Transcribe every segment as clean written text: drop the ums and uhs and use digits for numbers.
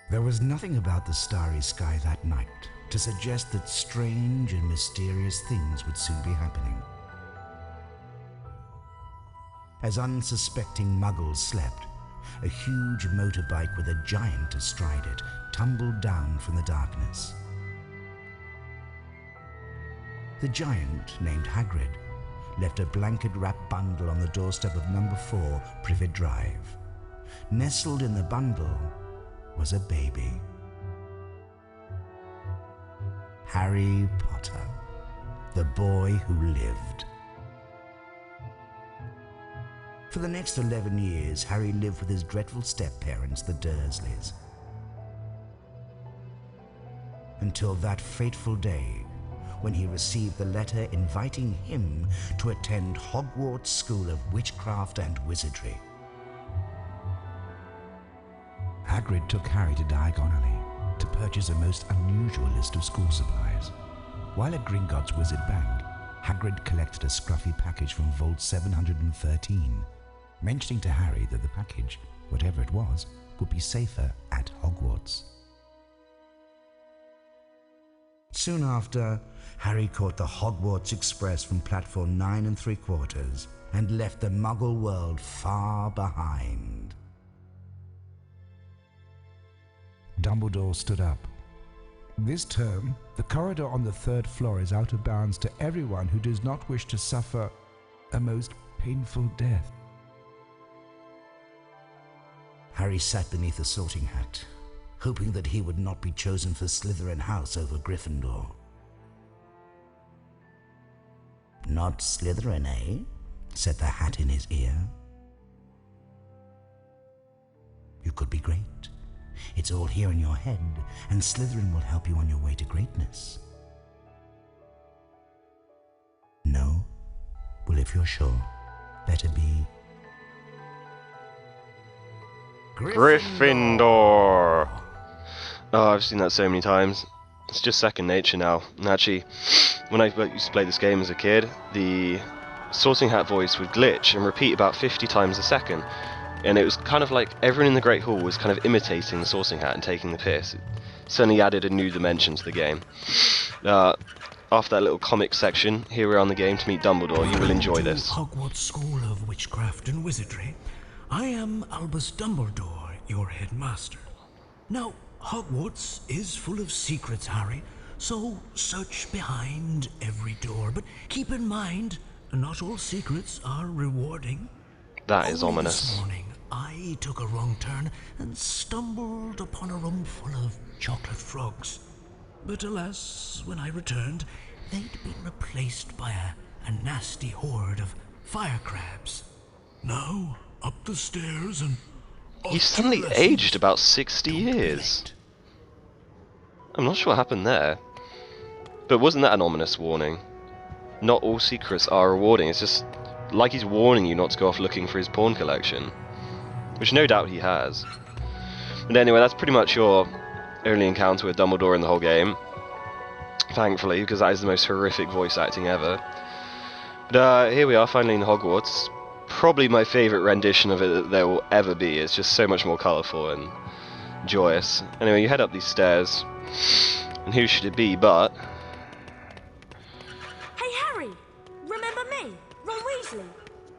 There was nothing about the starry sky that night to suggest that strange and mysterious things would soon be happening. As unsuspecting muggles slept, a huge motorbike with a giant astride it tumbled down from the darkness. The giant, named Hagrid, left a blanket-wrapped bundle on the doorstep of number 4 Privet Drive. Nestled in the bundle was a baby. Harry Potter, the boy who lived. For the next 11 years, Harry lived with his dreadful step-parents, the Dursleys. Until that fateful day when he received the letter inviting him to attend Hogwarts School of Witchcraft and Wizardry. Hagrid took Harry to Diagon Alley to purchase a most unusual list of school supplies. While at Gringotts Wizard Bank, Hagrid collected a scruffy package from Vault 713, mentioning to Harry that the package, whatever it was, would be safer at Hogwarts. Soon after, Harry caught the Hogwarts Express from platform 9 3/4 and left the Muggle world far behind. Dumbledore stood up. This term, the corridor on the 3rd floor is out of bounds to everyone who does not wish to suffer a most painful death. Harry sat beneath a sorting hat, hoping that he would not be chosen for Slytherin House over Gryffindor. "Not Slytherin, eh?" said the hat in his ear. "You could be great. It's all here in your head, and Slytherin will help you on your way to greatness." "No? Well, if you're sure, better be Gryffindor! Oh, I've seen that so many times. It's just second nature now. And actually, when I used to play this game as a kid, the sorting hat voice would glitch and repeat about 50 times a second. And it was kind of like everyone in the Great Hall was kind of imitating the sorting hat and taking the piss. It certainly added a new dimension to the game. After that little comic section, here we are on the game to meet Dumbledore. You will enjoy this. Hogwarts School of Witchcraft and Wizardry. I am Albus Dumbledore, your headmaster. Now, Hogwarts is full of secrets, Harry, so search behind every door. But keep in mind, not all secrets are rewarding. That is Only ominous. This morning, I took a wrong turn and stumbled upon a room full of chocolate frogs. But alas, when I returned, they'd been replaced by a nasty horde of fire crabs. Now, up the stairs and He's suddenly aged about 60 years. I'm not sure what happened there. But wasn't that an ominous warning? Not all secrets are rewarding. It's just like he's warning you not to go off looking for his porn collection. Which no doubt he has. But anyway, that's pretty much your only encounter with Dumbledore in the whole game. Thankfully, because that is the most horrific voice acting ever. But here we are, finally in Hogwarts. Probably my favourite rendition of it that there will ever be. It's just so much more colourful and joyous. Anyway, you head up these stairs. And who should it be but... Hey Harry! Remember me? Ron Weasley?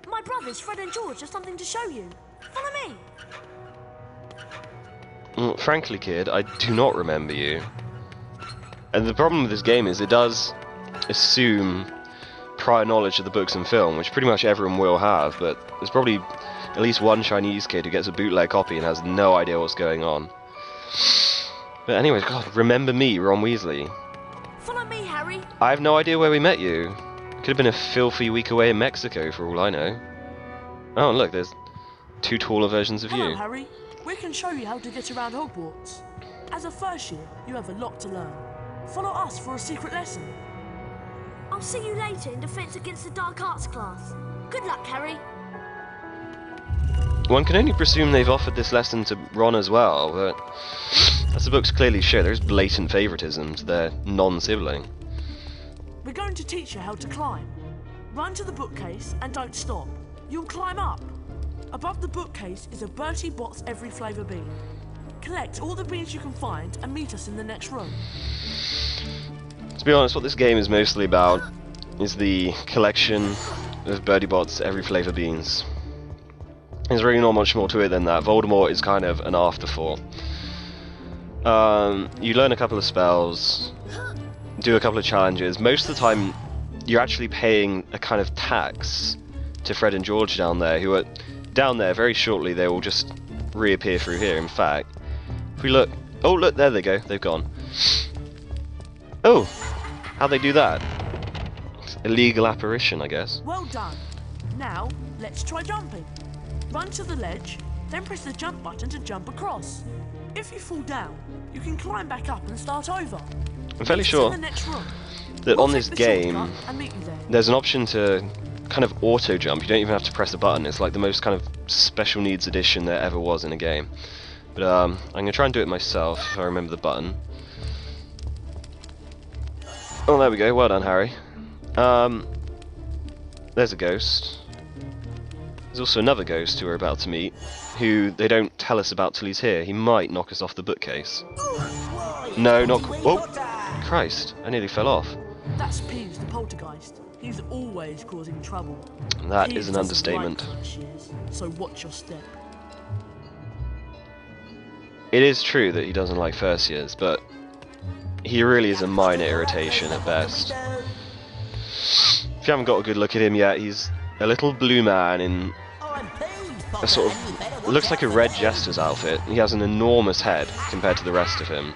My brothers Fred and George have something to show you. Follow me! Well, frankly, kid, I do not remember you. And the problem with this game is it does assume prior knowledge of the books and film, which pretty much everyone will have, but there's probably at least one Chinese kid who gets a bootleg copy and has no idea what's going on. But anyways, God, remember me, Ron Weasley. Follow me, Harry! I have no idea where we met you. Could have been a filthy week away in Mexico, for all I know. Oh, and look, there's two taller versions of Hello, you. Harry. We can show you how to get around Hogwarts. As a first year, you have a lot to learn. Follow us for a secret lesson. I'll see you later in Defense Against the Dark Arts class. Good luck, Harry. One can only presume they've offered this lesson to Ron as well, but as the books clearly show, there's blatant favouritism to their non-sibling. We're going to teach you how to climb. Run to the bookcase and don't stop. You'll climb up. Above the bookcase is a Bertie Botts every flavour bean. collect all the beans you can find and meet us in the next room. To be honest, what this game is mostly about is the collection of Bertie Botts every flavour beans. There's really not much more to it than that. Voldemort is kind of an afterthought. You learn a couple of spells, do a couple of challenges. Most of the time, you're actually paying a kind of tax to Fred and George down there, who are down there very shortly. They will just reappear through here. In fact, if we look... Oh, look, there they go. They've gone. Oh, how'd they do that? Illegal apparition, I guess. Well done. Now, let's try jumping. Run to the ledge, then press the jump button to jump across. If you fall down, you can climb back up and start over. I'm fairly sure that on this game, there's an option to kind of auto jump. You don't even have to press a button. It's like the most kind of special needs addition there ever was in a game. But I'm going to try and do it myself if I remember the button. Oh, there we go. Well done, Harry. There's a ghost. There's also another ghost who we're about to meet, who they don't tell us about till he's here. He might knock us off the bookcase. No, not... Oh! Christ, I nearly fell off. That's Peeves, the poltergeist. He's always causing trouble. That is an understatement. So watch your step. It is true that he doesn't like first years, but he really is a minor irritation at best. If you haven't got a good look at him yet, he's a little blue man in a sort of... looks like a red jester's outfit. He has an enormous head compared to the rest of him.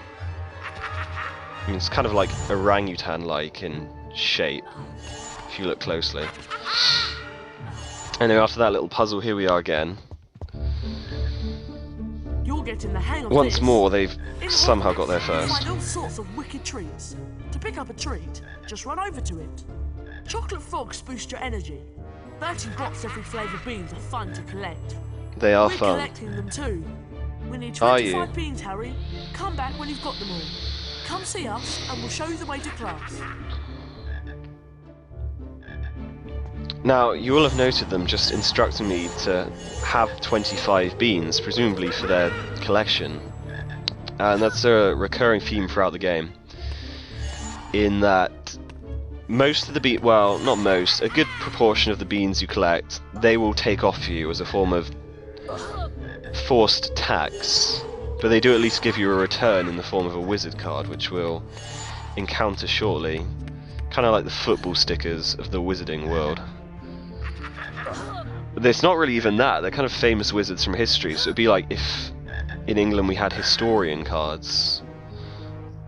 I mean, it's kind of like orangutan-like in shape, if you look closely. Anyway, after that little puzzle, here we are again. You're getting the hang of Once this. more, they've somehow got there first. Find all sorts of wicked treats. To pick up a treat, just run over to it. Chocolate frogs boost your energy. Bertie Botts every flavour beans are fun to collect. They are We're fun. collecting them too. We need Are 25 you? beans, Harry. Come back when you've got them all. Come see us and we'll show you the way to class. Now, you will have noted them just instructing me to have 25 beans, presumably for their collection. And that's a recurring theme throughout the game. In that most of the beans, well, not most, a good proportion of the beans you collect, they will take off you as a form of forced tax. But they do at least give you a return in the form of a wizard card, which we'll encounter shortly. Kind of like the football stickers of the wizarding world. But it's not really even that. They're kind of famous wizards from history, so it'd be like if in England we had historian cards.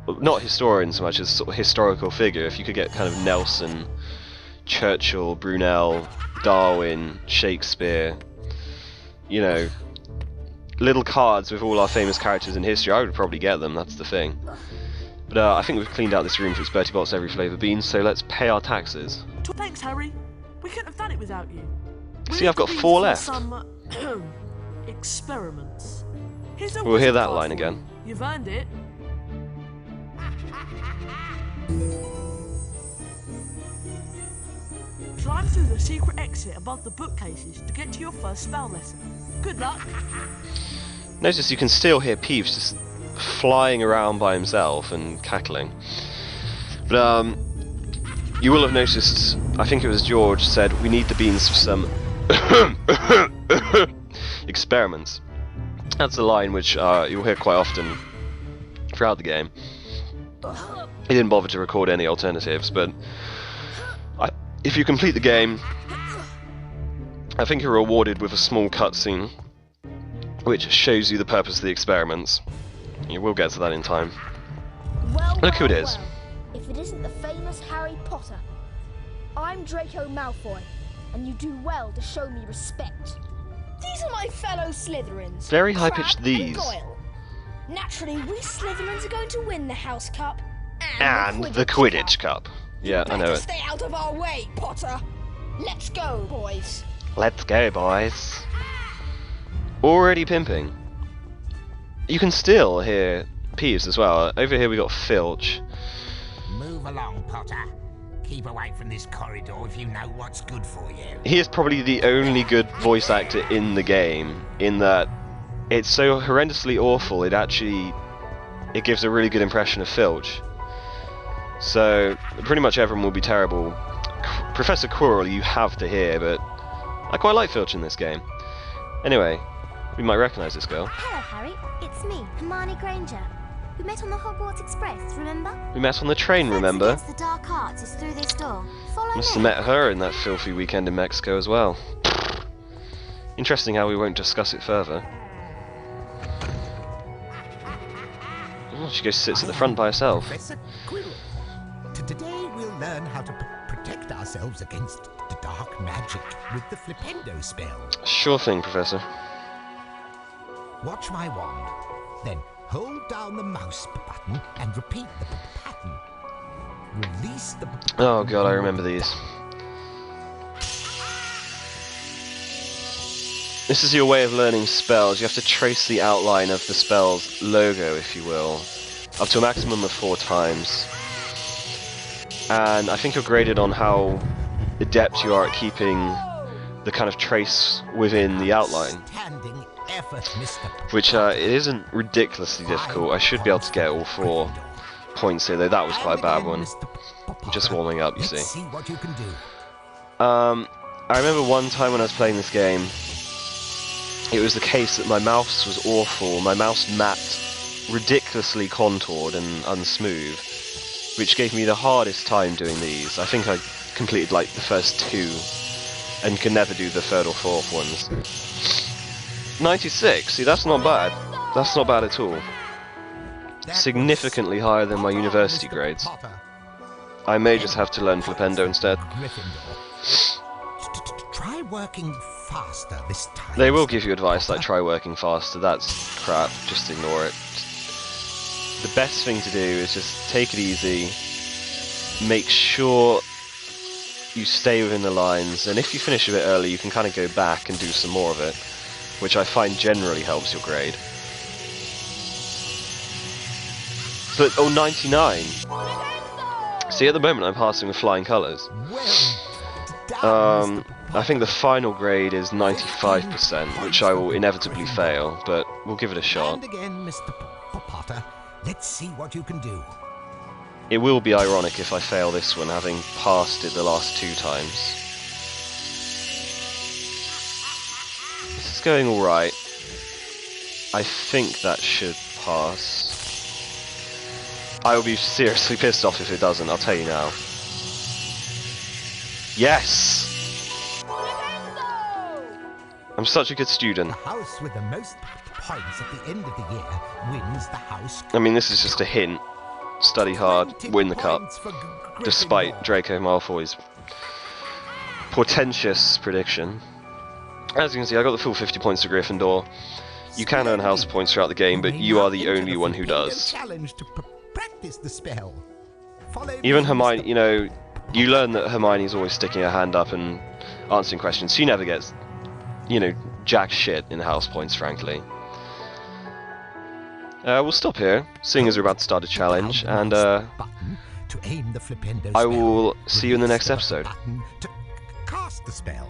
Well, not historian so much as sort of historical figure. If you could get kind of Nelson, Churchill, Brunel, Darwin, Shakespeare, you know, little cards with all our famous characters in history, I would probably get them, that's the thing. But I think we've cleaned out this room for its Bertie Botts every flavour beans, so let's pay our taxes. Thanks, Harry. We couldn't have done it without you. See, I've got 4 left. Some experiments. We'll hear that line again. You've earned it. Climb through the secret exit above the bookcases to get to your first spell lesson. Good luck. Notice you can still hear Peeves just flying around by himself and cackling. But you will have noticed, I think it was George said, we need the beans for some experiments. That's a line which you'll hear quite often throughout the game. He didn't bother to record any alternatives, but if you complete the game, I think you're rewarded with a small cutscene which shows you the purpose of the experiments. You will get to that in time. Well, look who it is. If it isn't the famous Harry Potter. I'm Draco Malfoy, and you do well to show me respect. These are my fellow Slytherins. Very high-pitched these. And Goyle. Naturally, we Slytherins are going to win the House Cup And the Quidditch Cup. Yeah, I know it. Stay out of our way, Potter. Let's go, boys. Let's go, boys. Already pimping. You can still hear Peeves as well. Over here we got Filch. Move along, Potter. Keep away from this corridor if you know what's good for you. He is probably the only good voice actor in the game, in that it's so horrendously awful, it gives a really good impression of Filch. So, pretty much everyone will be terrible. Professor Quirrell you have to hear, but I quite like Filch in this game. Anyway, we might recognise this girl. Hello, Harry. It's me, Hermione Granger. We met on the Hogwarts Express, remember? We met on the train, remember? The dark arts is through this door. Follow Must me. have met her in that filthy weekend in Mexico as well. Interesting how we won't discuss it further. Oh, she goes sits at the front by herself. Professor Quirrell. Today we'll learn how to protect ourselves against the dark magic with the Flipendo spell. Sure thing, Professor. Watch my wand. Then hold down the mouse button and repeat the pattern. Release the Oh god, I remember these. This is your way of learning spells. You have to trace the outline of the spell's logo, if you will, up to a maximum of 4 times. And I think you're graded on how adept you are at keeping the kind of trace within the outline. Standing effort, Mr. Which it isn't ridiculously difficult. I should be able to get all 4 points here, though that was quite a bad one. Just warming up, you see. Let's see what you can do. I remember one time when I was playing this game, it was the case that my mouse was awful. My mouse mapped ridiculously contoured and unsmooth, which gave me the hardest time doing these. I think I completed like the first 2 and could never do the 3rd or 4th ones. 96, see that's not bad. That's not bad at all. Significantly higher than my university grades. I may just have to learn Flipendo instead. Try working faster this time. They will give you advice like try working faster, that's crap, just ignore it. The best thing to do is just take it easy, make sure you stay within the lines, and if you finish a bit early you can kind of go back and do some more of it, which I find generally helps your grade. But, oh, 99! See, at the moment I'm passing with flying colours. I think the final grade is 95%, which I will inevitably fail, but we'll give it a shot. And again, Mr. Potter, let's see what you can do. It will be ironic if I fail this one, having passed it the last 2 times. This is going alright. I think that should pass. I will be seriously pissed off if it doesn't, I'll tell you now. Yes! I'm such a good student. The house with the most points at the end of the year wins the house. I mean, this is just a hint. Study hard, win the cup, despite Draco Malfoy's portentous prediction. As you can see, I got the full 50 points to Gryffindor. You can earn house points throughout the game, but you are the only one who does. Challenge to practice the spell. Even Hermione, you know, you learn that Hermione's always sticking her hand up and answering questions. She never gets, you know, jack shit in house points, frankly. We'll stop here, seeing as we're about to start a challenge, and I will see you in the next episode. To cast the spell.